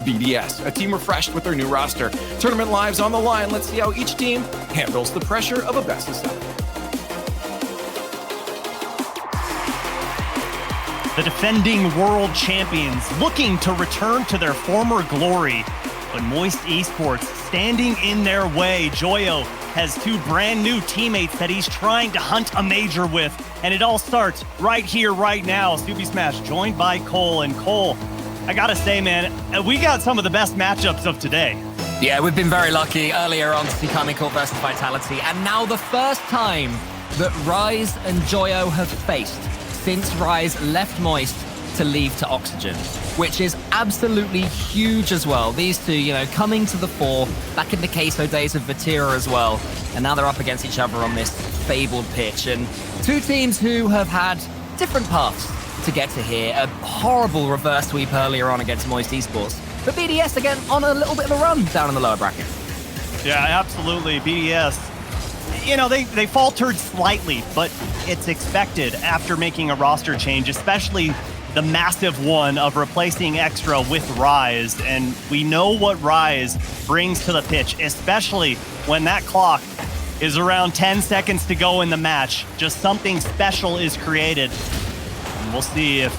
BDS, a team refreshed with their new roster. Tournament lives on the line. Let's see how each team handles the pressure of a best of 7. The defending world champions looking to return to their former glory, but Moist Esports standing in their way. Joyo has 2 brand new teammates that he's trying to hunt a major with, and it all starts right here, right now. Subi Smash joined by Cole, and Cole, I gotta say, man, we got some of the best matchups of today. Yeah, we've been very lucky earlier on to see Kamiko versus Vitality, and now the first time that Rise and Joyo have faced since Rise left Moist to leave to Oxygen, which is absolutely huge as well. These two, you know, coming to the fore, back in the Queso days of Vatira as well, and now they're up against each other on this fabled pitch, and 2 teams who have had different paths to get to here. A horrible reverse sweep earlier on against Moist Esports, but BDS again on a little bit of a run down in the lower bracket. Yeah, absolutely. BDS, you know, they faltered slightly, but it's expected after making a roster change, especially the massive one of replacing Extra with Rise. And we know what Rise brings to the pitch, especially when that clock is around 10 seconds to go in the match. Just something special is created. And we'll see if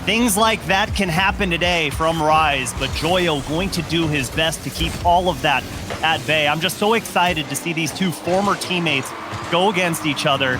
things like that can happen today from Rise, but Joyo going to do his best to keep all of that at bay. I'm just so excited to see these 2 former teammates go against each other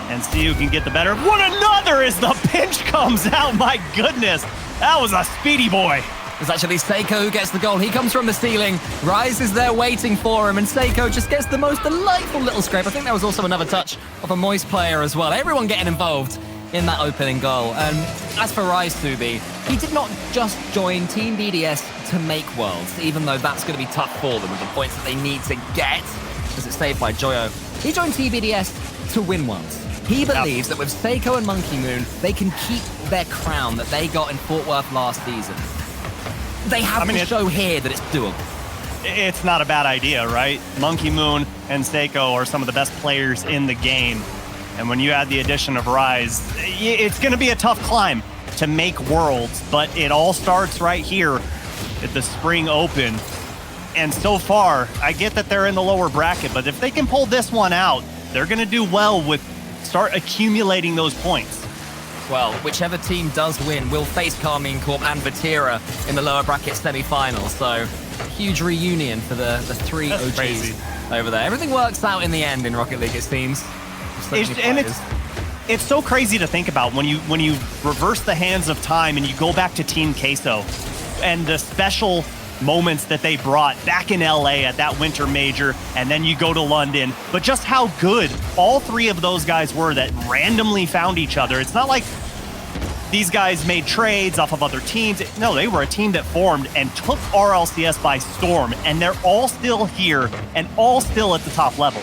and see who can get the better of one another as the pinch comes out. My goodness, that was a speedy boy. It's actually Seiko who gets the goal. He comes from the ceiling. Rise is there waiting for him, and Seiko just gets the most delightful little scrape. I think there was also another touch of a Moist player as well. Everyone getting involved in that opening goal. And as for Rise, Subi, he did not just join Team BDS to make Worlds, even though that's going to be tough for them with the points that they need to get, as it's saved by Joyo. He joined Team BDS to win Worlds. He believes that with Seiko and Monkey Moon, they can keep their crown that they got in Fort Worth last season. They have to show here that it's doable. It's not a bad idea, right? Monkey Moon and Seiko are some of the best players in the game. And when you add the addition of Rise, it's going to be a tough climb to make Worlds, but it all starts right here at the Spring Open. And so far, I get that they're in the lower bracket, but if they can pull this one out, they're going to do well with start accumulating those points. Well, whichever team does win will face Carmine Corp and Vatira in the lower bracket semi-final, so huge reunion for the 3 OGs crazy over there. Everything works out in the end in Rocket League, it seems. It's so crazy to think about when you reverse the hands of time and you go back to Team Queso and the special moments that they brought back in LA at that winter major, and then you go to London, but just how good all 3 of those guys were that randomly found each other. It's not like these guys made trades off of other teams. No, they were a team that formed and took RLCS by storm, and they're all still here and all still at the top level.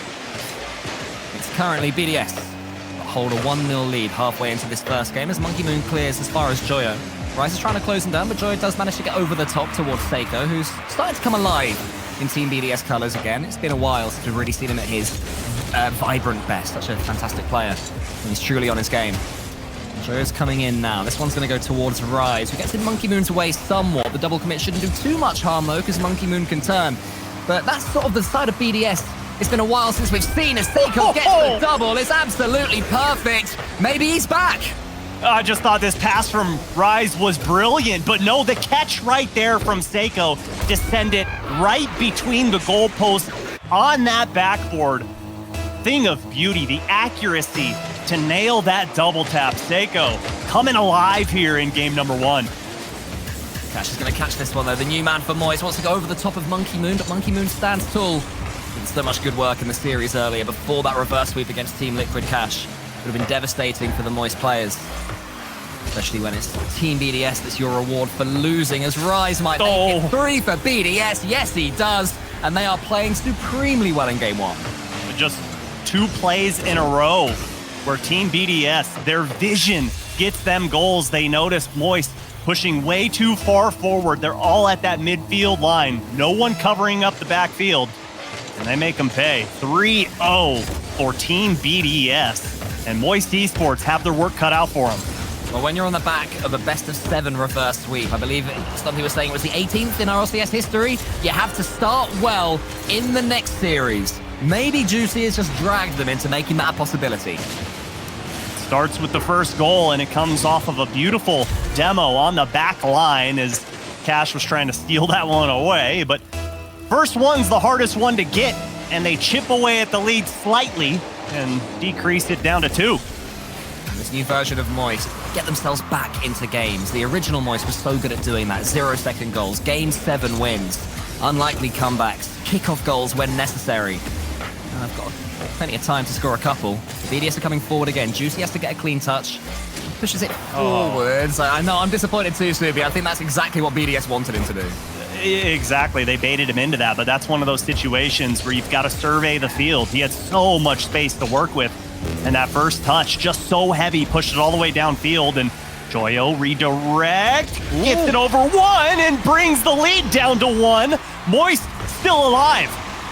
It's currently BDS that hold a 1-0 lead halfway into this first game as Monkey Moon clears as far as Joyo. Rise is trying to close him down, but Joyo does manage to get over the top towards Seiko, who's starting to come alive in Team BDS colors again. It's been a while since we've really seen him at his vibrant best. Such a fantastic player, and he's truly on his game. Joyo's coming in now. This one's going to go towards Rise, who gets in Monkey Moon's way somewhat. The double commit shouldn't do too much harm, though, because Monkey Moon can turn. But that's sort of the side of BDS. It's been a while since we've seen as Seiko gets the double. It's absolutely perfect. Maybe he's back. I just thought this pass from Rise was brilliant, but no, the catch right there from Seiko to send it right between the goalposts on that backboard. Thing of beauty, the accuracy to nail that double tap. Seiko coming alive here in game number 1. Cash is going to catch this one, though. The new man for Moist wants to go over the top of Monkey Moon, but Monkey Moon stands tall. Did so much good work in the series earlier before that reverse sweep against Team Liquid Cash. Would have been devastating for the Moist players. Especially when it's Team BDS that's your reward for losing, as Rise might make it 3 for BDS. Yes, he does. And they are playing supremely well in game 1. Just 2 plays in a row where Team BDS, their vision gets them goals. They notice Moist pushing way too far forward. They're all at that midfield line. No one covering up the backfield. And they make them pay. 3-0 for Team BDS. And Moist Esports have their work cut out for them. Well, when you're on the back of a best-of-7 reverse sweep, I believe somebody was saying it was the 18th in RLCS history, you have to start well in the next series. Maybe Juicy has just dragged them into making that a possibility. Starts with the first goal, and it comes off of a beautiful demo on the back line as Cash was trying to steal that one away. But first one's the hardest one to get, and they chip away at the lead slightly and decrease it down to 2. This new version of Moist get themselves back into games. The original Moist was so good at doing that. 0-second goals, Game 7 wins, unlikely comebacks, kickoff goals when necessary. And I've got plenty of time to score a couple. The BDS are coming forward again. Juicy has to get a clean touch. Pushes it forwards. I know, I'm disappointed too, Subi. I think that's exactly what BDS wanted him to do. Exactly, they baited him into that, but that's one of those situations where you've got to survey the field. He had so much space to work with, and that first touch, just so heavy, pushed it all the way downfield, and Joyo redirect, gets it over 1, and brings the lead down to 1. Moist still alive.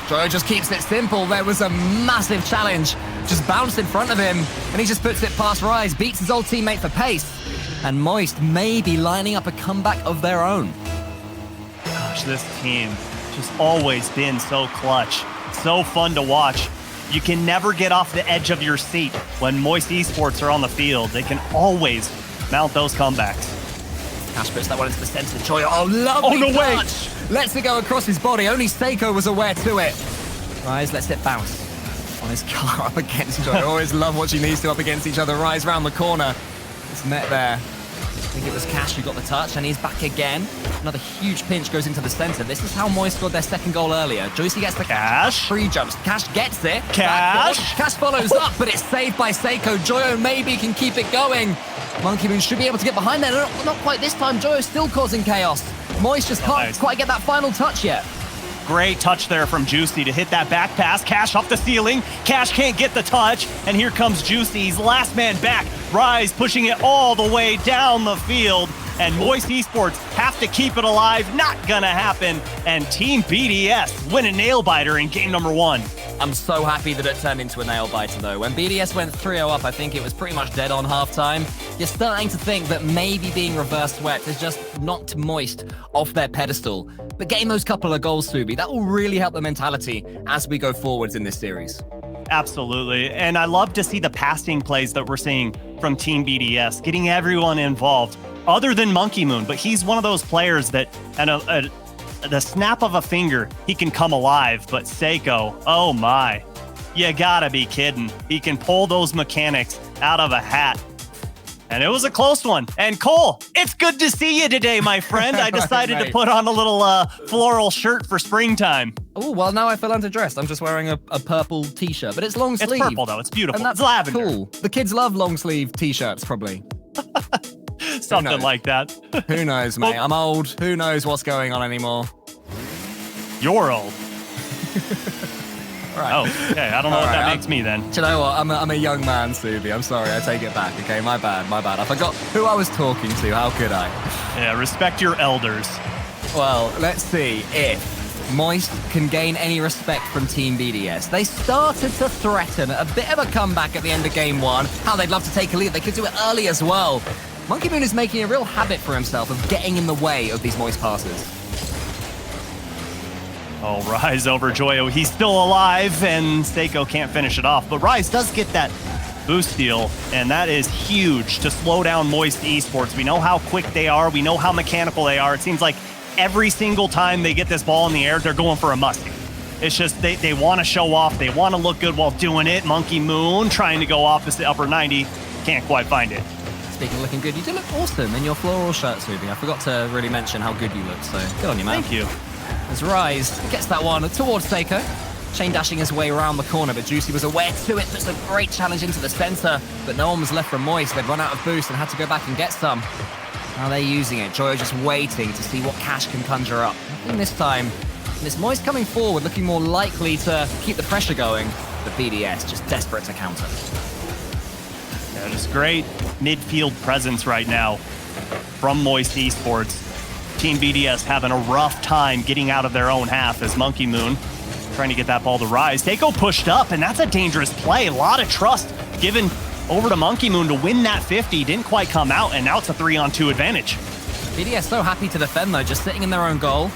Joyo just keeps it simple. There was a massive challenge, just bounced in front of him, and he just puts it past Rise, beats his old teammate for pace, and Moist may be lining up a comeback of their own. Gosh, this team just always been so clutch, so fun to watch. You can never get off the edge of your seat when Moist Esports are on the field. They can always mount those comebacks. Cash puts that one into the center. Joyo, oh, lovely touch! Lets it go across his body. Only Seiko was aware to it. Rise lets it bounce on his car up against Joyo. I always love watching these two up against each other. Rise round the corner. It's net there. I think it was Cash who got the touch, and he's back again. Another huge pinch goes into the center. This is how Moist scored their second goal earlier. Juicy gets the Cash. Free jumps. Cash gets it. Cash. Cash follows up, but it's saved by Seiko. Joyo maybe can keep it going. Monkey Moon should be able to get behind there. Not quite this time. Joyo's still causing chaos. Moist just can't quite get that final touch yet. Great touch there from Juicy to hit that back pass. Cash off the ceiling. Cash can't get the touch. And here comes Juicy's last man back. Rise pushing it all the way down the field. And Moist Esports have to keep it alive. Not gonna happen. And Team BDS win a nail biter in game number 1. I'm so happy that it turned into a nail biter though. When BDS went 3-0 up, I think it was pretty much dead on halftime. You're starting to think that maybe being reverse swept has just knocked Moist off their pedestal. But getting those couple of goals, Subi, that will really help the mentality as we go forwards in this series. Absolutely. And I love to see the passing plays that we're seeing from Team BDS, getting everyone involved, other than Monkey Moon. But he's one of those players that, at the snap of a finger, he can come alive. But Seiko, oh my, you gotta be kidding. He can pull those mechanics out of a hat. And it was a close one. And Cole, it's good to see you today, my friend. I decided to put on a little floral shirt for springtime. Oh, well, now I feel underdressed. I'm just wearing a purple t-shirt, but it's long sleeve. It's purple, though. It's beautiful. And that's it's lavender. Cool. The kids love long sleeve t-shirts, probably. Something like that. Who knows, mate? I'm old. Who knows what's going on anymore? You're old. Right. Oh, okay. I don't know what that makes me then. Do you know what? I'm a young man, Subi. I'm sorry. I take it back. Okay, my bad. I forgot who I was talking to. How could I? Yeah, respect your elders. Well, let's see if Moist can gain any respect from Team BDS. They started to threaten a bit of a comeback at the end of game 1. How they'd love to take a lead. They could do it early as well. Monkey Moon is making a real habit for himself of getting in the way of these Moist passes. Oh, Rise over Joyo. He's still alive, and Seiko can't finish it off. But Rise does get that boost steal, and that is huge to slow down Moist Esports. We know how quick they are. We know how mechanical they are. It seems like every single time they get this ball in the air, they're going for a musty. It's just they want to show off. They want to look good while doing it. Monkey Moon trying to go opposite upper 90. Can't quite find it. Speaking of looking good, you do look awesome in your floral shirt, Subi. I forgot to really mention how good you look, so good on you, man. Thank you. As Rise gets that one towards Seiko. Chain dashing his way around the corner, but Juicy was aware to it. Puts a great challenge into the center, but no one was left from Moist. They'd run out of boost and had to go back and get some. Now they're using it. Joyo just waiting to see what Cash can conjure up. I think this time, it's Moist coming forward, looking more likely to keep the pressure going. But BDS just desperate to counter. Yeah, just great midfield presence right now from Moist Esports. Team BDS having a rough time getting out of their own half as Monkey Moon trying to get that ball to Rise. Seiko pushed up, and that's a dangerous play. A lot of trust given over to Monkey Moon to win that 50. Didn't quite come out, and now it's a 3-on-2 advantage. BDS so happy to defend, though, just sitting in their own goal,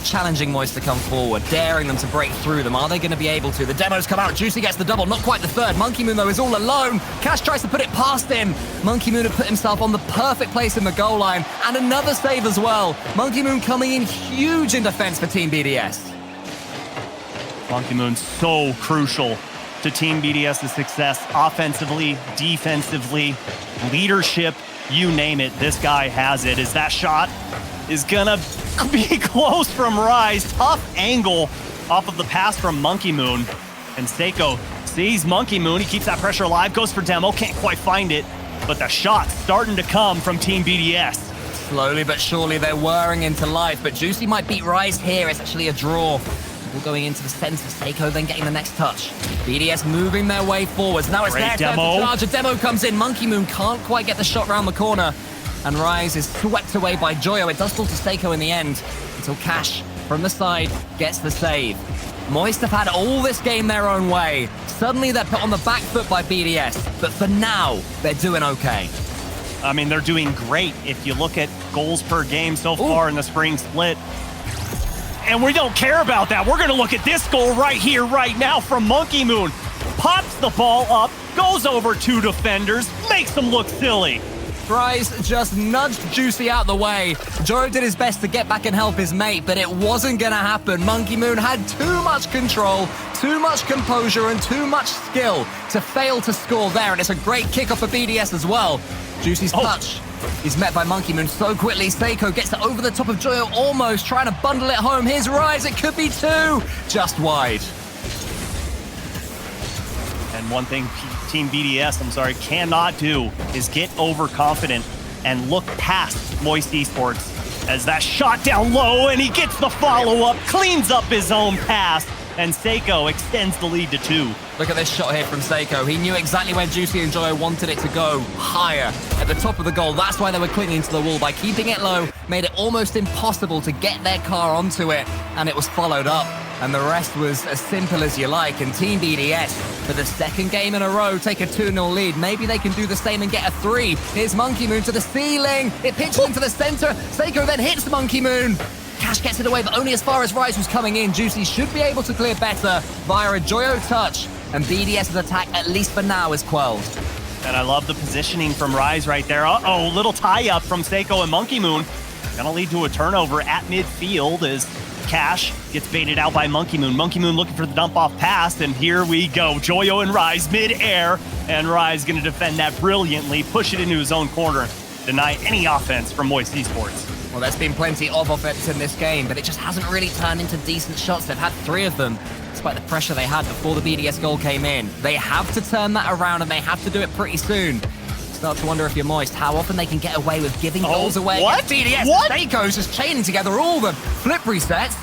challenging Moist to come forward, daring them to break through them. Are they going to be able to? The demos come out. Juicy gets the double, not quite the third. Monkey Moon, though, is all alone. Cash tries to put it past him. Monkey Moon had put himself on the perfect place in the goal line, and another save as well. Monkey Moon coming in huge in defense for Team BDS. Monkey Moon so crucial to Team BDS's success, offensively, defensively, leadership, you name it, this guy has it. As that shot is gonna be close from Rise. Tough angle off of the pass from Monkey Moon. And Seiko sees Monkey Moon. He keeps that pressure alive, goes for demo, can't quite find it. But the shot's starting to come from Team BDS. Slowly but surely they're whirring into life, but Juicy might beat Rise here. It's actually a draw. We're going into the center. Seiko then getting the next touch. BDS moving their way forwards. Now it's their turn to charge. A demo comes in. Monkey Moon can't quite get the shot round the corner. And Rise is swept away by Joyo. It does fall to Seiko in the end until Cash from the side gets the save. Moist have had all this game their own way. Suddenly they're put on the back foot by BDS. But for now, they're doing okay. I mean, they're doing great. If you look at goals per game so far in the spring split. And we don't care about that. We're going to look at this goal right here, right now from Monkey Moon. Pops the ball up, goes over two defenders, makes them look silly. Rise just nudged Juicy out the way. Joe did his best to get back and help his mate, but it wasn't going to happen. Monkey Moon had too much control, too much composure, and too much skill to fail to score there. And it's a great kickoff for BDS as well. Juicy's touch. He's met by Monkey Moon so quickly. Seiko gets it over the top of Joyo, almost trying to bundle it home. Here's Rise. It could be two. Just wide. And one thing Team BDS, cannot do is get overconfident and look past Moist Esports as that shot down low, and he gets the follow-up, cleans up his own pass, and Seiko extends the lead to 2. Look at this shot here from Seiko. He knew exactly where Juicy and Joyo wanted it to go, higher, at the top of the goal. That's why they were clinging to the wall. By keeping it low, made it almost impossible to get their car onto it, and it was followed up. And the rest was as simple as you like. And Team BDS, for the second game in a row, take a 2-0 lead. Maybe they can do the same and get a 3. Here's Monkey Moon to the ceiling. It pitches into the center. Seiko then hits Monkey Moon. Cash gets it away, but only as far as Rise was coming in. Juicy should be able to clear better via a Joyo touch. And BDS's attack, at least for now, is quelled. And I love the positioning from Rise right there. Uh-oh, little tie-up from Seiko and Monkey Moon. Gonna lead to a turnover at midfield as Cash gets baited out by Monkey Moon. Monkey Moon looking for the dump-off pass, and here we go. Joyo and Rise mid-air, and Rise gonna defend that brilliantly, push it into his own corner, deny any offense from Moist Esports. Well, there's been plenty of offense in this game, but it just hasn't really turned into decent shots. They've had 3 of them, despite the pressure they had before the BDS goal came in. They have to turn that around, and they have to do it pretty soon. Start to wonder if you're Moist, how often they can get away with giving goals away. What? BDS, what? Seiko's just chaining together all the flip resets.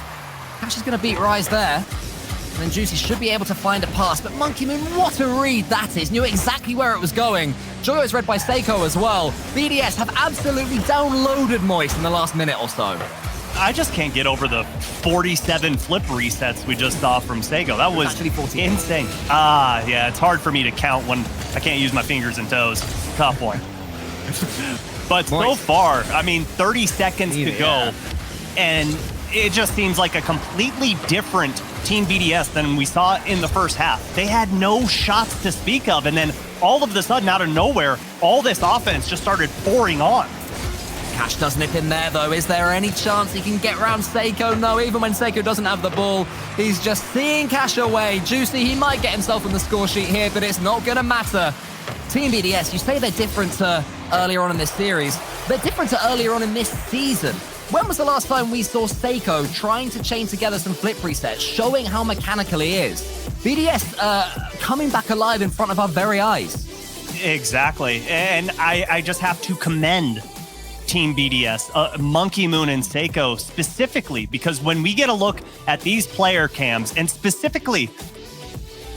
Cash is going to beat Rise there. And then Juicy should be able to find a pass, but Monkey Moon, what a read that is. Knew exactly where it was going. Joyo's read by Seiko as well. BDS have absolutely downloaded Moist in the last minute or so. I just can't get over the 47 flip resets we just saw from Seiko. That was actually 48. Insane. Yeah, it's hard for me to count when I can't use my fingers and toes. Tough one. But so far, 30 seconds to go, and it just seems like a completely different Team BDS than we saw in the first half. They had no shots to speak of, and then all of a sudden, out of nowhere, all this offense just started pouring on. Cash does nip in there, though. Is there any chance he can get around Seiko? No, even when Seiko doesn't have the ball, he's just seeing Cash away. Juicy, he might get himself on the score sheet here, but it's not going to matter. Team BDS, you say they're different to earlier on in this series. They're different to earlier on in this season. When was the last time we saw Seiko trying to chain together some flip resets, showing how mechanical he is? BDS coming back alive in front of our very eyes. Exactly. And I just have to commend Team BDS, Monkey Moon and Seiko specifically, because when we get a look at these player cams, and specifically,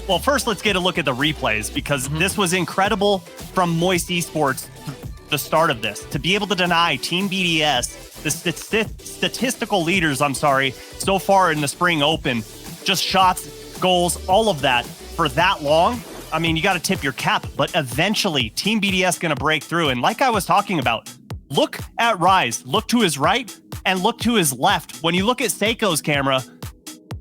well, first let's get a look at the replays, because this was incredible from Moist Esports, the start of this, to be able to deny Team BDS, the statistical leaders, so far in the Spring Open, just shots, goals, all of that for that long. I mean, you got to tip your cap, but eventually Team BDS going to break through. And like I was talking about, look at Rise, look to his right and look to his left. When you look at Seiko's camera,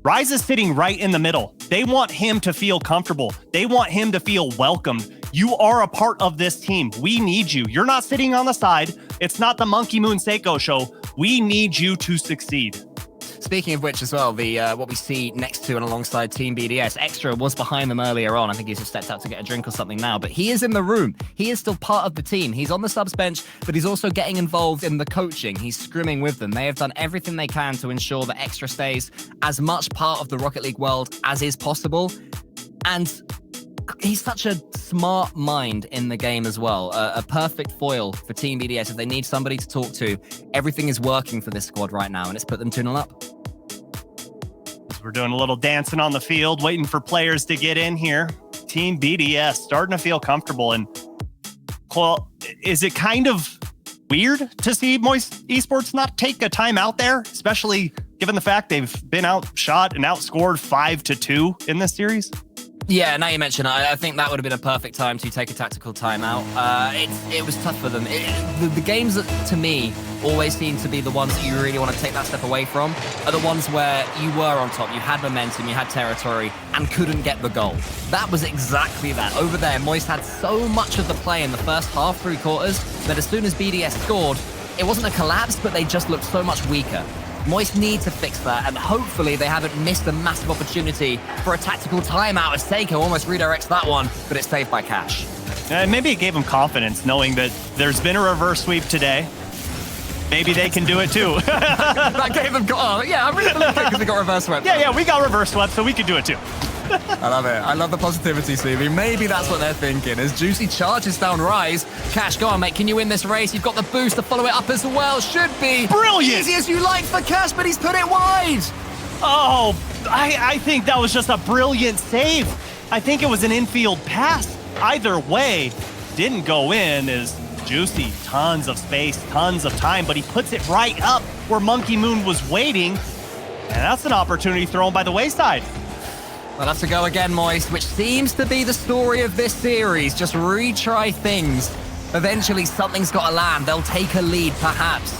Rise is sitting right in the middle. They want him to feel comfortable. They want him to feel welcomed. You are a part of this team. We need you. You're not sitting on the side. It's not the Monkey Moon Seiko show. We need you to succeed. Speaking of which as well, the what we see next to and alongside Team BDS, Extra was behind them earlier on. I think he's just stepped out to get a drink or something now, but he is in the room. He is still part of the team. He's on the subs bench, but he's also getting involved in the coaching. He's scrimming with them. They have done everything they can to ensure that Extra stays as much part of the Rocket League world as is possible. And he's such a smart mind in the game as well. A perfect foil for Team BDS. If they need somebody to talk to, everything is working for this squad right now, and it's put them 2-0 up. We're doing a little dancing on the field, waiting for players to get in here. Team BDS starting to feel comfortable. And, well, is it kind of weird to see Moist Esports not take a timeout there, especially given the fact they've been outshot and outscored 5-2 in this series? Yeah, now you mention it, I think that would have been a perfect time to take a tactical timeout. It was tough for them. The games that, to me, always seem to be the ones that you really want to take that step away from are the ones where you were on top, you had momentum, you had territory, and couldn't get the goal. That was exactly that. Over there, Moist had so much of the play in the first half, 3 quarters, that as soon as BDS scored, it wasn't a collapse, but they just looked so much weaker. Moist need to fix that, and hopefully they haven't missed a massive opportunity for a tactical timeout as Seiko almost redirects that one, but it's saved by Cash. Maybe it gave him confidence knowing that there's been a reverse sweep today. Maybe they can do it too. That gave them, yeah, I really believe it because they got reverse swept. Yeah, we got reverse swept, so we could do it too. I love it. I love the positivity, Stevie. Maybe that's what they're thinking. As Juicy charges down Rise. Cash, go on, mate. Can you win this race? You've got the boost to follow it up as well. Should be brilliant. Easy as you like for Cash, but he's put it wide. Oh, I think that was just a brilliant save. I think it was an infield pass. Either way, didn't go in as Juicy. Tons of space, tons of time, but he puts it right up where Monkey Moon was waiting. And that's an opportunity thrown by the wayside. Well, that's a go again, Moist, which seems to be the story of this series. Just retry things. Eventually, something's got to land. They'll take a lead, perhaps.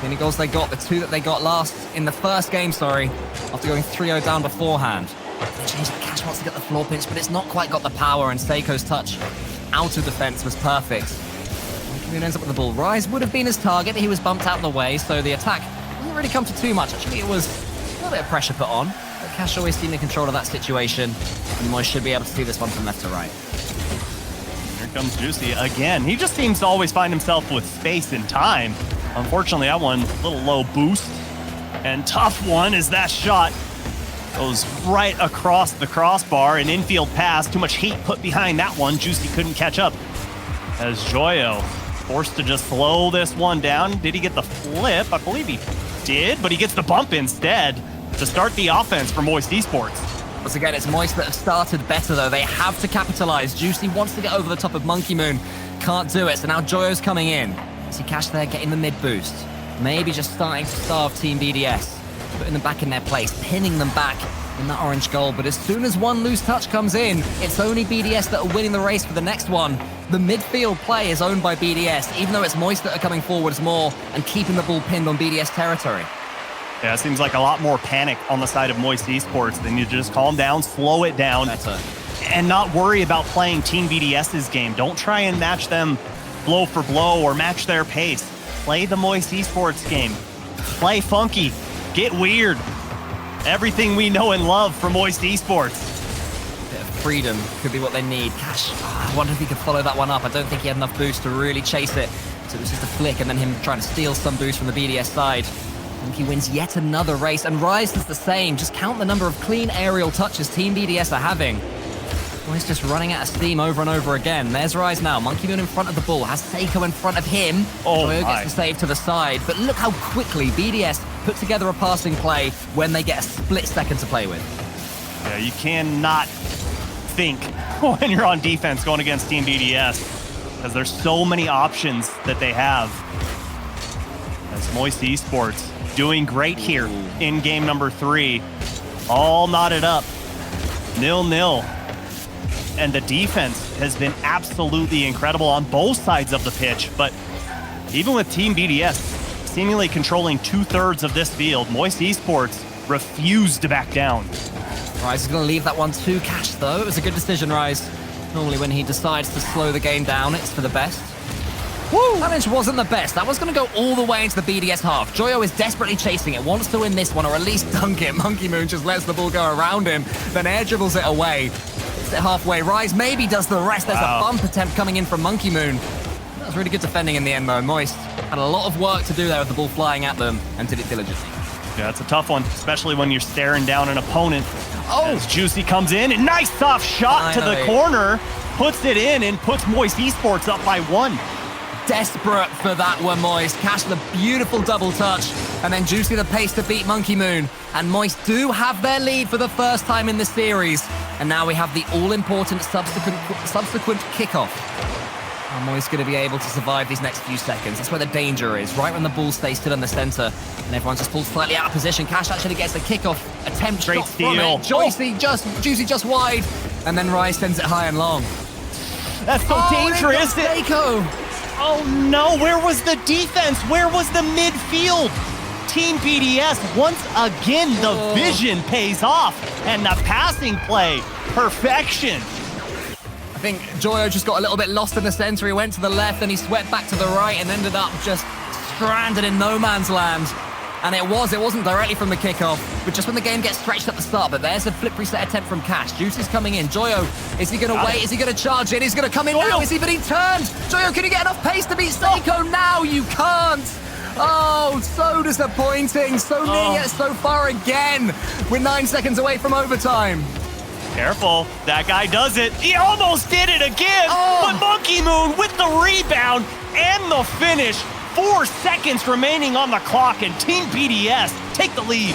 The only goals they got, the 2 that they got last in the first game, after going 3-0 down beforehand. They changed the Cash wants to get the floor pinch, but it's not quite got the power, and Seiko's touch out of defense was perfect. Moon ends up with the ball. Rise would have been his target, but he was bumped out of the way, so the attack didn't really come to too much. Actually, it was a little bit of pressure put on. Cash always seemed in control of that situation, and Moist should be able to see this one from left to right. Here comes Juicy again. He just seems to always find himself with space and time. Unfortunately, that one, a little low boost. And tough one is that shot goes right across the crossbar. An infield pass, too much heat put behind that one. Juicy couldn't catch up. As Joyo forced to just slow this one down. Did he get the flip? I believe he did, but he gets the bump instead to start the offense for Moist Esports. Once again, it's Moist that have started better, though. They have to capitalize. Juicy wants to get over the top of Monkey Moon. Can't do it, so now Joyo's coming in. See Cash there getting the mid boost. Maybe just starting to starve Team BDS. Putting them back in their place, pinning them back in that orange goal. But as soon as one loose touch comes in, it's only BDS that are winning the race for the next one. The midfield play is owned by BDS, even though it's Moist that are coming forwards more and keeping the ball pinned on BDS territory. Yeah, it seems like a lot more panic on the side of Moist Esports. They need to just calm down, slow it down, and not worry about playing Team BDS's game. Don't try and match them blow for blow or match their pace. Play the Moist Esports game. Play funky. Get weird. Everything we know and love from Moist Esports. A bit of freedom could be what they need. Cash, I wonder if he could follow that one up. I don't think he had enough boost to really chase it. So it was just a flick and then him trying to steal some boost from the BDS side. I think he wins yet another race, and Rise does the same. Just count the number of clean aerial touches Team BDS are having. Well, he's just running out of steam over and over again. There's Rise now. Monkey Moon in front of the ball. Has Seiko in front of him. Joyo gets the save to the side. But look how quickly BDS put together a passing play when they get a split second to play with. Yeah, you cannot think when you're on defense going against Team BDS because there's so many options that they have. As Moist Esports doing great here in game number 3. All knotted up. 0-0. and the defense has been absolutely incredible on both sides of the pitch. But even with Team BDS seemingly controlling 2/3 of this field, Moist Esports refused to back down. Rise is going to leave that one to Cash, though. It was a good decision, Rise. Normally when he decides to slow the game down, it's for the best. Woo! Challenge wasn't the best. That was going to go all the way into the BDS half. Joyo is desperately chasing it, wants to win this one, or at least dunk it. Monkey Moon just lets the ball go around him, then air dribbles it away. It's it halfway. Rise maybe does the rest. There's a bump attempt coming in from Monkey Moon. That was really good defending in the end, though. Moist had a lot of work to do there with the ball flying at them, and did it diligently. Yeah, it's a tough one, especially when you're staring down an opponent. Oh! As Juicy comes in, and nice soft shot to the corner, puts it in, and puts Moist Esports up by 1. Desperate for that one, Moist. Cash the beautiful double touch, and then Juicy the pace to beat Monkey Moon. And Moist do have their lead for the first time in the series. And now we have the all-important subsequent kickoff. Are Moist going to be able to survive these next few seconds? That's where the danger is, right when the ball stays still in the center, and everyone's just pulled slightly out of position. Cash actually gets the kickoff attempt. Great shot from steal. it. Juicy just wide, and then Rise sends it high and long. That's so dangerous. Seiko. Oh no, where was the defense? Where was the midfield? Team BDS, once again, the vision pays off, and the passing play, perfection. I think Joyo just got a little bit lost in the center. He went to the left, and he swept back to the right, and ended up just stranded in no man's land. And it wasn't directly from the kickoff, but just when the game gets stretched at the start. But there's a flip reset attempt from Cash. Juicy's coming in. Joyo, is he going to wait? Is he going to charge in? He's going to come in now. Is he? But he turned. Joyo, can you get enough pace to beat Seiko now? You can't. Oh, so disappointing. So near yet so far again. We're 9 seconds away from overtime. Careful, that guy does it. He almost did it again, but Monkey Moon with the rebound and the finish. 4 seconds remaining on the clock, and Team BDS take the lead.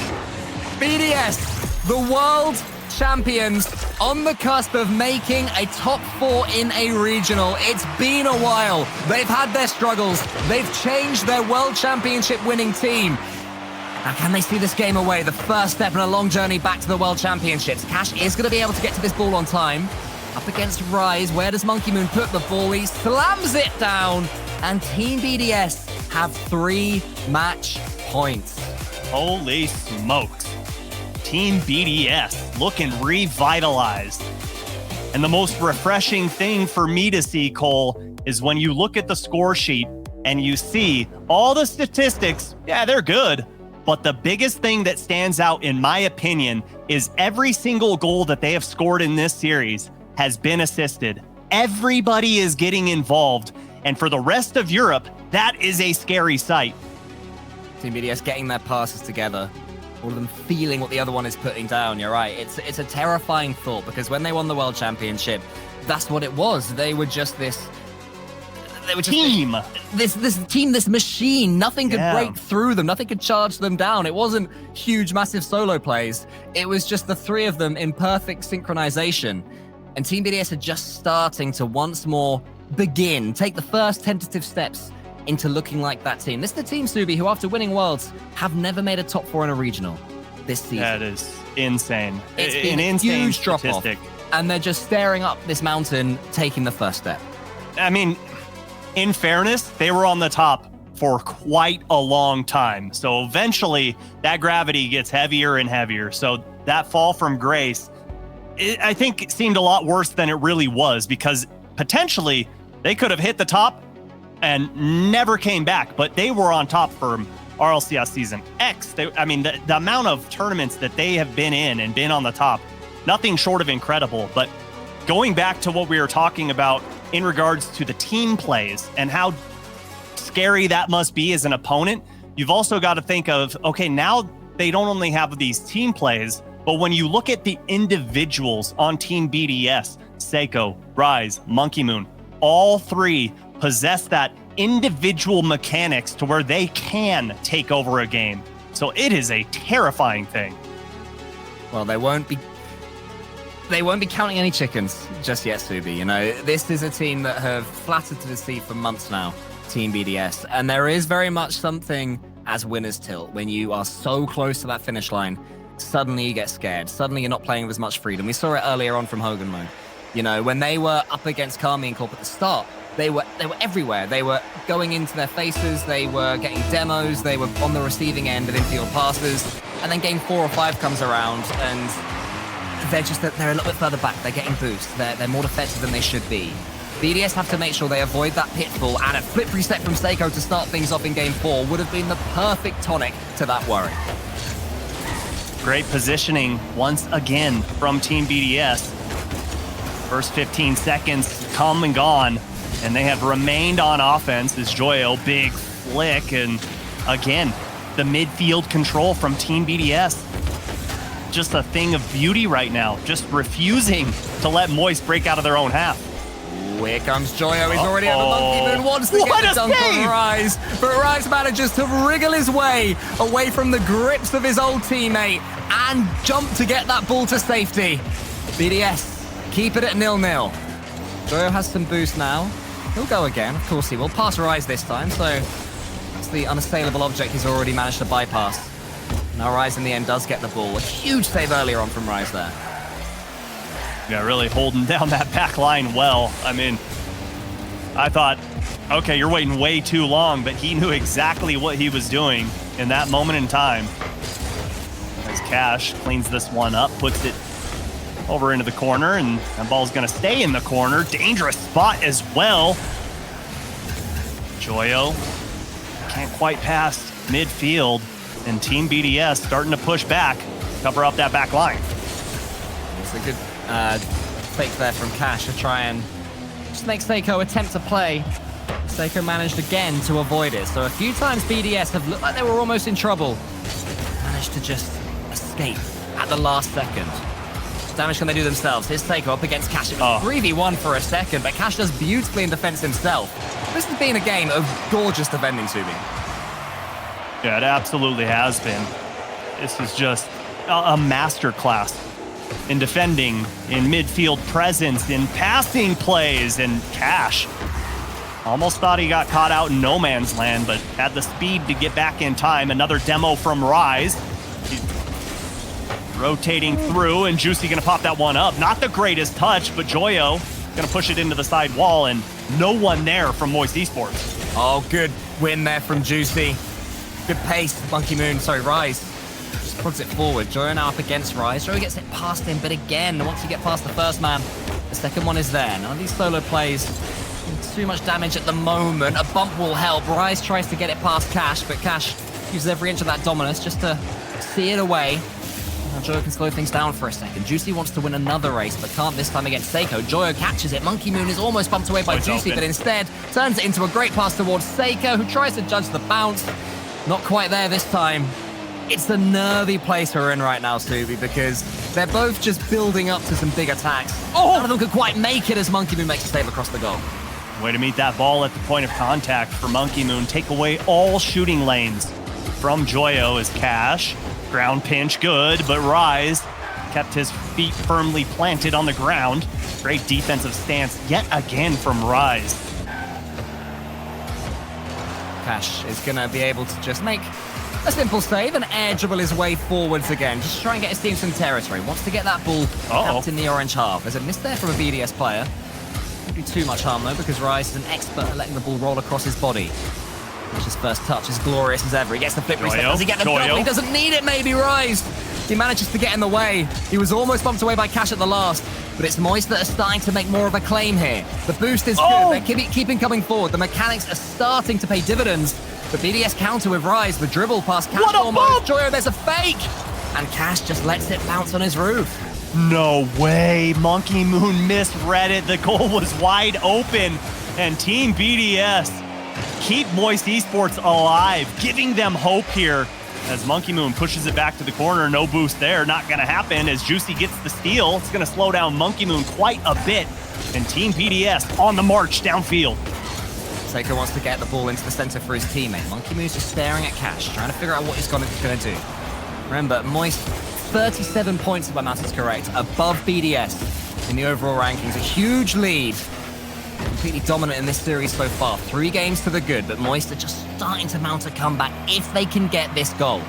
BDS, the world champions, on the cusp of making a top 4 in a regional. It's been a while. They've had their struggles. They've changed their World Championship winning team. Now, can they see this game away? The first step in a long journey back to the World Championships. Cash is going to be able to get to this ball on time. Up against Rise. Where does Monkey Moon put the ball? He slams it down. And Team BDS have 3 match points. Holy smokes. Team BDS looking revitalized. And the most refreshing thing for me to see, Cole, is when you look at the score sheet and you see all the statistics, yeah, they're good. But the biggest thing that stands out, in my opinion, is every single goal that they have scored in this series has been assisted. Everybody is getting involved. And for the rest of Europe, that is a scary sight. Team BDS getting their passes together. All of them feeling what the other one is putting down. You're right. It's a terrifying thought, because when they won the World Championship, that's what it was. They were just this... They were just team. This team, this machine. Nothing could break through them. Nothing could charge them down. It wasn't huge, massive solo plays. It was just the 3 of them in perfect synchronization. And Team BDS are just starting to once more take the first tentative steps into looking like that team. This is the team, Subi, who after winning Worlds have never made a top 4 in a regional this season. That is insane. It's been an insane huge drop-off. And they're just staring up this mountain, taking the first step. I mean, in fairness, they were on the top for quite a long time. So eventually that gravity gets heavier and heavier. So that fall from grace, I think it seemed a lot worse than it really was, because potentially they could have hit the top and never came back, but they were on top for RLCS Season X. The amount of tournaments that they have been in and been on the top, nothing short of incredible. But going back to what we were talking about in regards to the team plays and how scary that must be as an opponent, you've also got to think of, okay, now they don't only have these team plays, but when you look at the individuals on Team BDS, Seiko, Rise, Monkey Moon, all 3 possess that individual mechanics to where they can take over a game. So it is a terrifying thing. Well, they won't be counting any chickens just yet, Subi. You know, this is a team that have flattered to deceive for months now, Team BDS. And there is very much something as winners tilt. When you are so close to that finish line, suddenly you get scared. Suddenly you're not playing with as much freedom. We saw it earlier on from Hogan Mode. You know, when they were up against Carmine Corp at the start, they were everywhere. They were going into their faces, they were getting demos, they were on the receiving end of infield passes, and then game 4 or 5 comes around and they're a little bit further back. They're getting boosts. They're more defensive than they should be. BDS have to make sure they avoid that pitfall, and a flip reset from Seiko to start things off in game 4 would have been the perfect tonic to that worry. Great positioning once again from Team BDS. First 15 seconds come and gone, and they have remained on offense as Joyo, big flick, and again, the midfield control from Team BDS. Just a thing of beauty right now, just refusing to let Moist break out of their own half. Here comes Joyo. He's already at the Monkey Moon. Wants to get the dunk on Rise. But Rise manages to wriggle his way away from the grips of his old teammate and jump to get that ball to safety. BDS keep it at 0-0. Joyo has some boost now. He'll go again. Of course he will. Pass Rise this time, so that's the unassailable object he's already managed to bypass. Now Rise in the end does get the ball. A huge save earlier on from Rise there. Yeah, really holding down that back line well. I mean, I thought, okay, you're waiting way too long, but he knew exactly what he was doing in that moment in time. As Cash cleans this one up, puts it over into the corner, and that ball's gonna stay in the corner. Dangerous spot as well. Joyo can't quite pass midfield, and Team BDS starting to push back, cover up that back line. It's a good fake there from Cash to try and just make Seiko attempt to play. Seiko managed again to avoid it. So a few times BDS have looked like they were almost in trouble. Managed to just escape at the last second. What damage can they do themselves? Here's Seiko up against Cash. It was 3v1 for a second, but Cash does beautifully in defense himself. This has been a game of gorgeous defending, Subi. Yeah, it absolutely has been. This is just a masterclass in defending, in midfield presence, in passing plays, and Cash almost thought he got caught out in no man's land, but had the speed to get back in time. Another demo from Rise. He's rotating through, and Juicy gonna pop that one up. Not the greatest touch, but Joyo gonna push it into the side wall, and no one there from Moist Esports. Oh, good win there from Juicy. Good pace, Rise. Just puts it forward. Joyo now up against Rise. Joyo gets it past him, but again, once you get past the first man, the second one is there. None of these solo plays too much damage at the moment. A bump will help. Rise tries to get it past Cash, but Cash uses every inch of that dominance just to see it away. Now Joyo can slow things down for a second. Juicy wants to win another race, but can't this time against Seiko. Joyo catches it. Monkey Moon is almost bumped away by Juicy, but instead turns it into a great pass towards Seiko, who tries to judge the bounce. Not quite there this time. It's a nervy place we're in right now, Subi, because they're both just building up to some big attacks. None of them could quite make it as Monkey Moon makes a save across the goal. Way to meet that ball at the point of contact for Monkey Moon. Take away all shooting lanes from Joyo as Cash. Ground pinch, good, but Rise kept his feet firmly planted on the ground. Great defensive stance yet again from Rise. Cash is going to be able to just make a simple save and air dribble his way forwards again. Just try and get his team some territory. Wants to get that ball out in the orange half. There's a miss there from a BDS player. Won't do too much harm though, because Rise is an expert at letting the ball roll across his body. His first touch is glorious as ever. He gets the flip reset. Does he get the double? He doesn't need it, maybe, Rise. He manages to get in the way. He was almost bumped away by Cash at the last, but it's Moist that are starting to make more of a claim here. The boost is good. They're keeping coming forward. The mechanics are starting to pay dividends. The BDS counter with Rise. The dribble past Cash almost. Joyo, there's a fake. And Cash just lets it bounce on his roof. No way. Monkey Moon misread it. The goal was wide open. And Team BDS keep Moist Esports alive, giving them hope here as Monkey Moon pushes it back to the corner. No boost there. Not going to happen as Juicy gets the steal. It's going to slow down Monkey Moon quite a bit. And Team BDS on the march downfield. Seiko wants to get the ball into the center for his teammate. Monkey Moon's just staring at Cash, trying to figure out what he's going to do. Remember, Moist, 37 points if my math is correct, above BDS in the overall rankings. A huge lead. Completely dominant in this series so far. 3 games to the good, but Moist are just starting to mount a comeback if they can get this goal.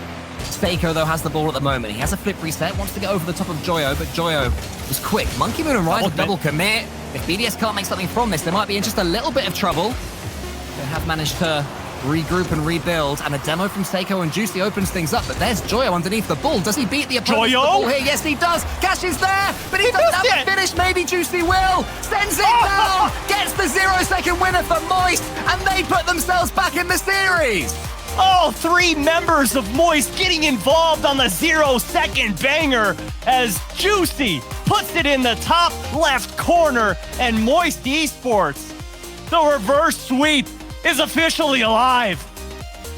Seiko, though, has the ball at the moment. He has a flip reset, wants to get over the top of Joyo, but Joyo was quick. Monkey Moon and Rise with double commit. If BDS can't make something from this, they might be in just a little bit of trouble. They have managed to regroup and rebuild, and a demo from Seiko and Juicy opens things up, but there's Joyo underneath the ball. Does he beat the opponent to the ball here? Yes, he does. Cash is there, but he doesn't have the finish. Maybe Juicy will. Sends it down, gets the 0-second winner for Moist, and they put themselves back in the series. All 3 members of Moist getting involved on the 0-second banger as Juicy puts it in the top left corner, and Moist Esports, the reverse sweep, is officially alive.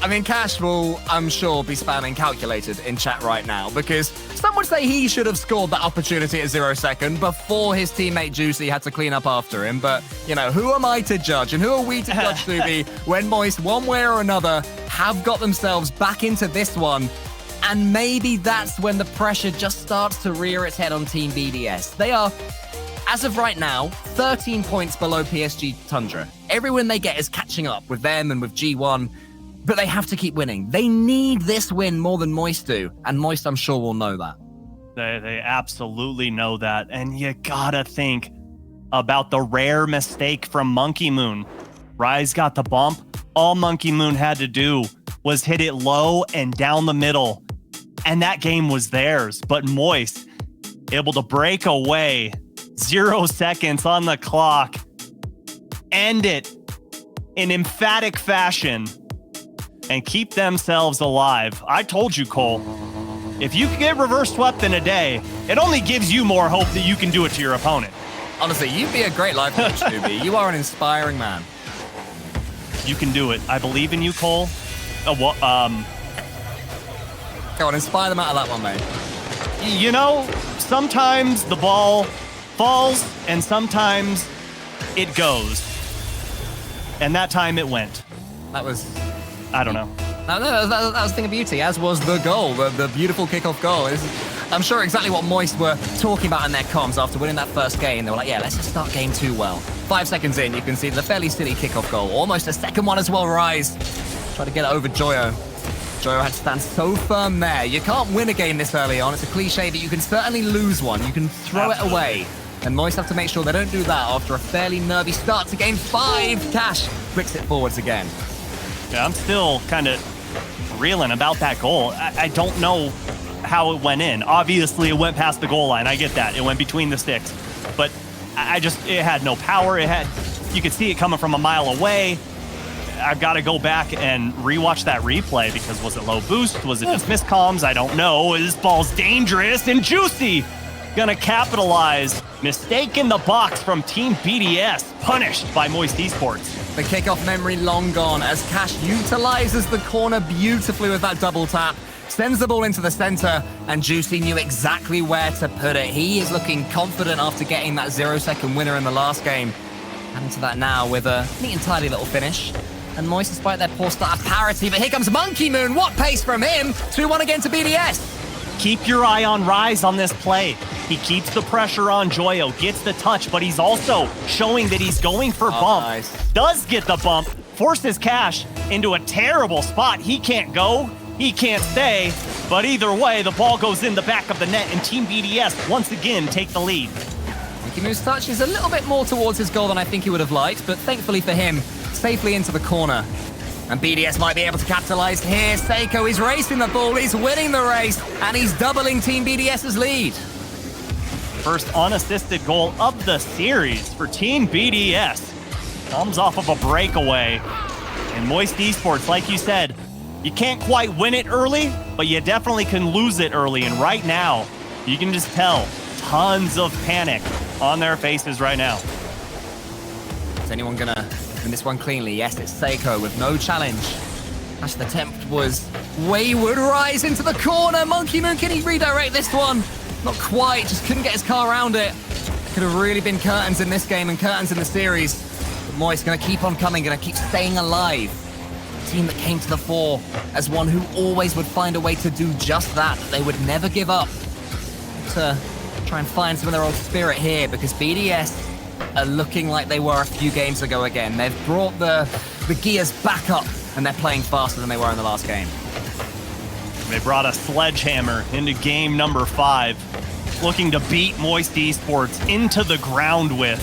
I mean, Cash will, I'm sure, be spamming calculated in chat right now, because some would say he should have scored that opportunity at 0-second before his teammate Juicy had to clean up after him. But, you know, who am I to judge, and who are we to judge, Subi, when Moist, one way or another, have got themselves back into this one? And maybe that's when the pressure just starts to rear its head on Team BDS. They are, as of right now, 13 points below PSG Tundra. Every win they get is catching up with them and with G1, but they have to keep winning. They need this win more than Moist do, and Moist, I'm sure, will know that. They absolutely know that, and you gotta think about the rare mistake from Monkey Moon. Rise got the bump. All Monkey Moon had to do was hit it low and down the middle, and that game was theirs. But Moist, able to break away, 0 seconds on the clock, end it in emphatic fashion, and keep themselves alive. I told you, Cole, if you can get reverse swept in a day, it only gives you more hope that you can do it to your opponent. Honestly, you'd be a great life coach, Subi. You are an inspiring man. You can do it. I believe in you, Cole. Go on, inspire them out of that one, mate. You know, sometimes the ball falls and sometimes it goes. And that time it went. That was... I don't know. No, that was a thing of beauty, as was the goal, the beautiful kickoff goal. I'm sure exactly what Moist were talking about in their comms after winning that first game. They were like, yeah, let's just start game 2 well. 5 seconds in, you can see the fairly silly kickoff goal. Almost a second one as well, Rise. Try to get it over Joyo. Joyo had to stand so firm there. You can't win a game this early on. It's a cliche, but you can certainly lose one. You can throw it away. And Moist have to make sure they don't do that after a fairly nervy start to game 5. Cash flicks it forwards again. Yeah, I'm still kind of reeling about that goal. I don't know how it went in. Obviously, it went past the goal line. I get that. It went between the sticks. But it had no power. You could see it coming from a mile away. I've got to go back and rewatch that replay because was it low boost? Was it just miscomms? I don't know. This ball's dangerous and Juicy. Gonna capitalize. Mistake in the box from Team BDS. Punished by Moist Esports. The kickoff memory long gone as Cash utilizes the corner beautifully with that double tap. Sends the ball into the center, and Juicy knew exactly where to put it. He is looking confident after getting that 0-second winner in the last game. Adding to that now with a neat and tidy little finish. And Moist, despite their poor start, have parity. But here comes Monkey Moon. What pace from him? 2-1 again to BDS. Keep your eye on Rise on this play. He keeps the pressure on Joyo, gets the touch, but he's also showing that he's going for bump. Nice. Does get the bump, forces Cash into a terrible spot. He can't go, he can't stay, but either way, the ball goes in the back of the net, and Team BDS once again take the lead. Monkey Moon's touch is a little bit more towards his goal than I think he would have liked, but thankfully for him, safely into the corner. And BDS might be able to capitalize here. Seiko is racing the ball, he's winning the race, and he's doubling Team BDS's lead. First unassisted goal of the series for Team BDS. Comes off of a breakaway. And Moist Esports, like you said, you can't quite win it early, but you definitely can lose it early. And right now, you can just tell tons of panic on their faces right now. Is anyone gonna win this one cleanly? Yes, it's Seiko with no challenge. Actually, the attempt was wayward. Rise into the corner. Monkey Moon, can he redirect this one? Not quite, just couldn't get his car around it. Could have really been curtains in this game and curtains in the series. But Moist gonna keep on coming, gonna keep staying alive. A team that came to the fore as one who always would find a way to do just that they would never give up. To try and find some of their old spirit here, because BDS are looking like they were a few games ago again. They've brought the gears back up, and they're playing faster than they were in the last game. They brought a sledgehammer into game number 5, looking to beat Moist Esports into the ground with.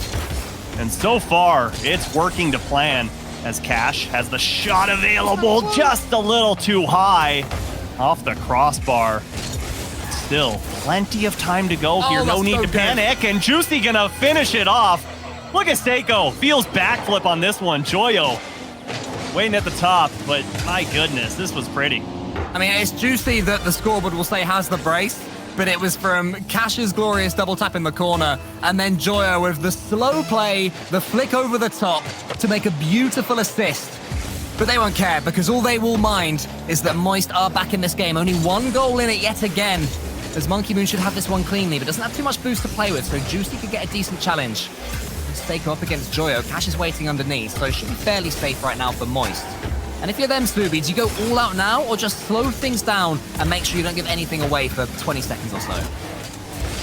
And so far, it's working to plan as Cash has the shot available just a little too high off the crossbar. Still, plenty of time to go here. No need to panic, and Juicy gonna finish it off. Look at Seiko, feels backflip on this one. Joyo waiting at the top, but my goodness, this was pretty. I mean, it's Juicy that the scoreboard will say has the brace, but it was from Cash's glorious double tap in the corner, and then Joyo with the slow play, the flick over the top to make a beautiful assist. But they won't care, because all they will mind is that Moist are back in this game. Only 1 goal in it yet again, as Monkey Moon should have this one cleanly, but doesn't have too much boost to play with, so Juicy could get a decent challenge. Seiko up against Joyo. Cash is waiting underneath, so it should be fairly safe right now for Moist. And if you're them, Scooby, do you go all out now, or just slow things down and make sure you don't give anything away for 20 seconds or so?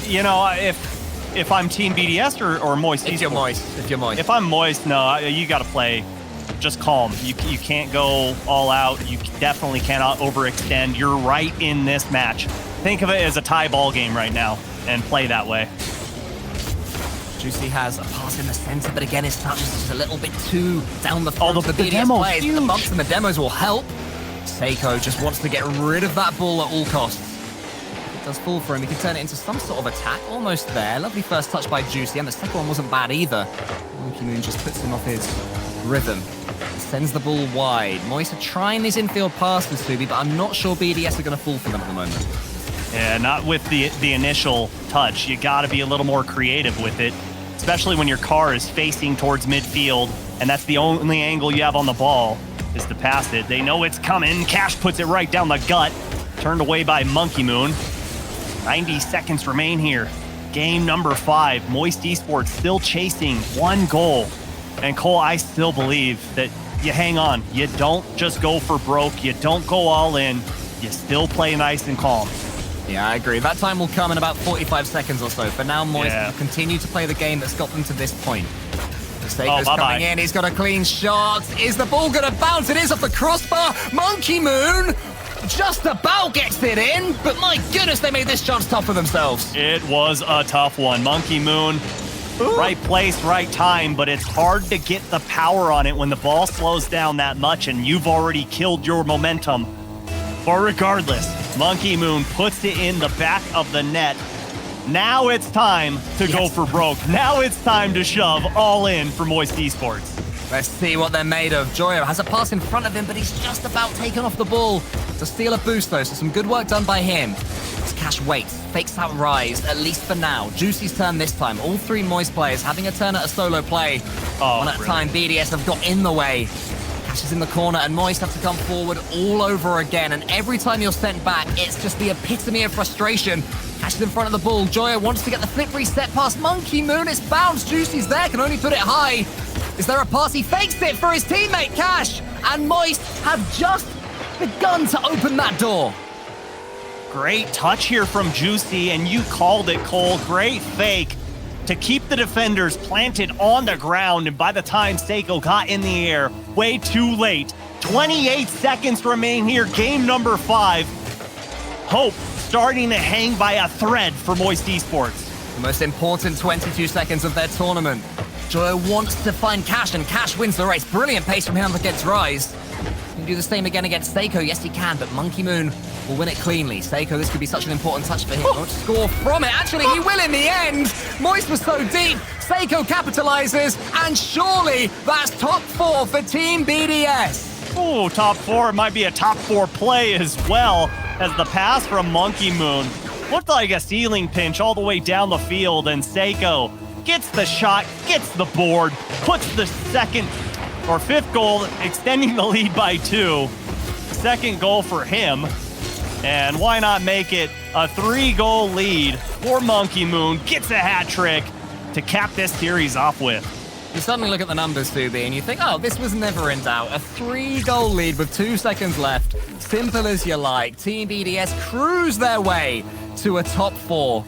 You know, if I'm Team BDS or Moist Esports. If you're Moist. If I'm Moist, no, you got to play just calm. You can't go all out. You definitely cannot overextend. You're right in this match. Think of it as a tie ball game right now and play that way. Juicy has a pass in the center, but again, his touch is just a little bit too down the front of the BDS demo, players. The bumps and the demos will help. Seiko just wants to get rid of that ball at all costs. It does fall for him. He can turn it into some sort of attack. Almost there. Lovely first touch by Juicy, and the second one wasn't bad either. Monkey Moon just puts him off his rhythm. Sends the ball wide. Moist are trying these infield passes, Subi, but I'm not sure BDS are going to fall for them at the moment. Yeah, not with the initial touch. You got to be a little more creative with it, especially when your car is facing towards midfield, and that's the only angle you have on the ball is to pass it. They know it's coming. Cash puts it right down the gut. Turned away by Monkey Moon. 90 seconds remain here. Game number 5. Moist Esports still chasing 1 goal. And Cole, I still believe that you hang on. You don't just go for broke. You don't go all in. You still play nice and calm. Yeah, I agree. That time will come in about 45 seconds or so. For now, Moist will continue to play the game that's got them to this point. Seiko's coming in. He's got a clean shot. Is the ball going to bounce? It is off the crossbar. Monkey Moon just about gets it in, but my goodness, they made this chance tough for themselves. It was a tough one. Monkey Moon, right place, right time, but it's hard to get the power on it when the ball slows down that much and you've already killed your momentum. But regardless, Monkey Moon puts it in the back of the net. Now it's time to go for broke. Now it's time to shove all in for Moist Esports. Let's see what they're made of. Joyo has a pass in front of him, but he's just about taken off the ball to steal a boost, though, so some good work done by him. As Cash waits, fakes that rise, at least for now. Juicy's turn this time. All 3 Moist players having a turn at a solo play. One at a time, BDS have got in the way. Cash is in the corner, and Moist have to come forward all over again. And every time you're sent back, it's just the epitome of frustration. Cash is in front of the ball. Joyo wants to get the flip reset past Monkey Moon. It's bounced. Juicy's there, can only put it high. Is there a pass? He fakes it for his teammate, Cash. And Moist have just begun to open that door. Great touch here from Juicy, and you called it, Cole. Great fake to keep the defenders planted on the ground, and by the time Seiko got in the air, way too late. 28 seconds remain here, game number 5. Hope starting to hang by a thread for Moist Esports. The most important 22 seconds of their tournament. Joyo wants to find Cash, and Cash wins the race. Brilliant pace from him against Rise. Can do the same again against Seiko. Yes, he can, but Monkey Moon will win it cleanly. Seiko, this could be such an important touch for him. Won't score from it. Actually, he will in the end. Moist was so deep. Seiko capitalizes, and surely that's top 4 for Team BDS. Oh, top 4. It might be a top 4 play as well, as the pass from Monkey Moon looked like a ceiling pinch all the way down the field, and Seiko gets the shot, gets the board, puts the 2nd or 5th goal, extending the lead by 2. 2nd goal for him. And why not make it a 3-goal lead for Monkey Moon? Gets a hat trick to cap this series off with. You suddenly look at the numbers, Subi, and you think, oh, this was never in doubt. A 3-goal lead with 2 seconds left. Simple as you like. Team BDS cruise their way to a top 4.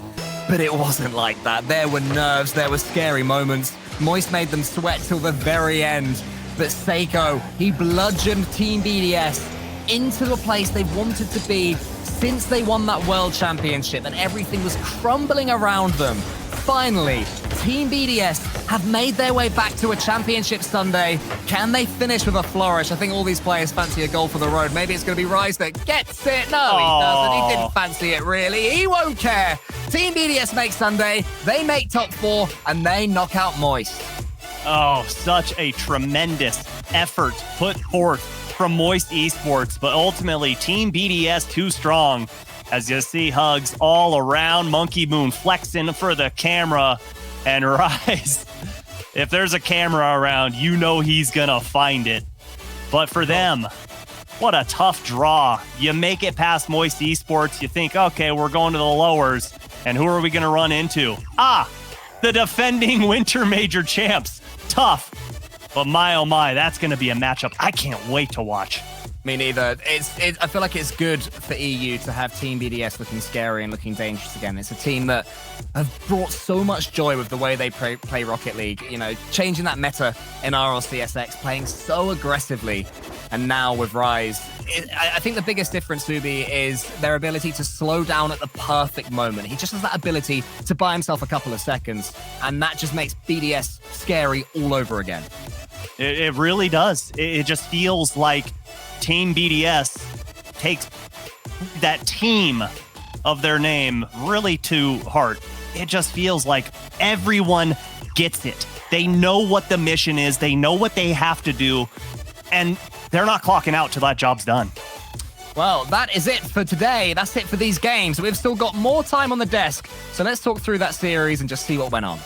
But it wasn't like that. There were nerves, there were scary moments. Moist made them sweat till the very end. But Seiko, he bludgeoned Team BDS into a place they wanted to be since they won that World Championship and everything was crumbling around them. Finally, Team BDS have made their way back to a championship Sunday. Can they finish with a flourish? I think all these players fancy a goal for the road. Maybe it's going to be Rise that gets it. No, he doesn't. He didn't fancy it, really. He won't care. Team BDS make Sunday, they make top 4, and they knock out Moist. Oh, such a tremendous effort put forth from Moist Esports, but ultimately Team BDS too strong. As you see hugs all around, Monkey Moon flexing for the camera, and Rise, if there's a camera around, you know he's gonna find it. But for them, what a tough draw. You make it past Moist Esports, you think, okay, we're going to the lowers, and who are we gonna run into? The defending Winter Major champs. Tough, but my oh my, that's gonna be a matchup I can't wait to watch. Me neither. I feel like it's good for EU to have Team BDS looking scary and looking dangerous again. It's a team that have brought so much joy with the way they play Rocket League. You know, changing that meta in RLCSX, playing so aggressively. And now with Rise, I think the biggest difference, Subi, is their ability to slow down at the perfect moment. He just has that ability to buy himself a couple of seconds, and that just makes BDS scary all over again. It really does. It just feels like Team BDS takes that team of their name really to heart. It just feels like everyone gets it. They know what the mission is. They know what they have to do. And they're not clocking out till that job's done. Well, that is it for today. That's it for these games. We've still got more time on the desk. So let's talk through that series and just see what went on.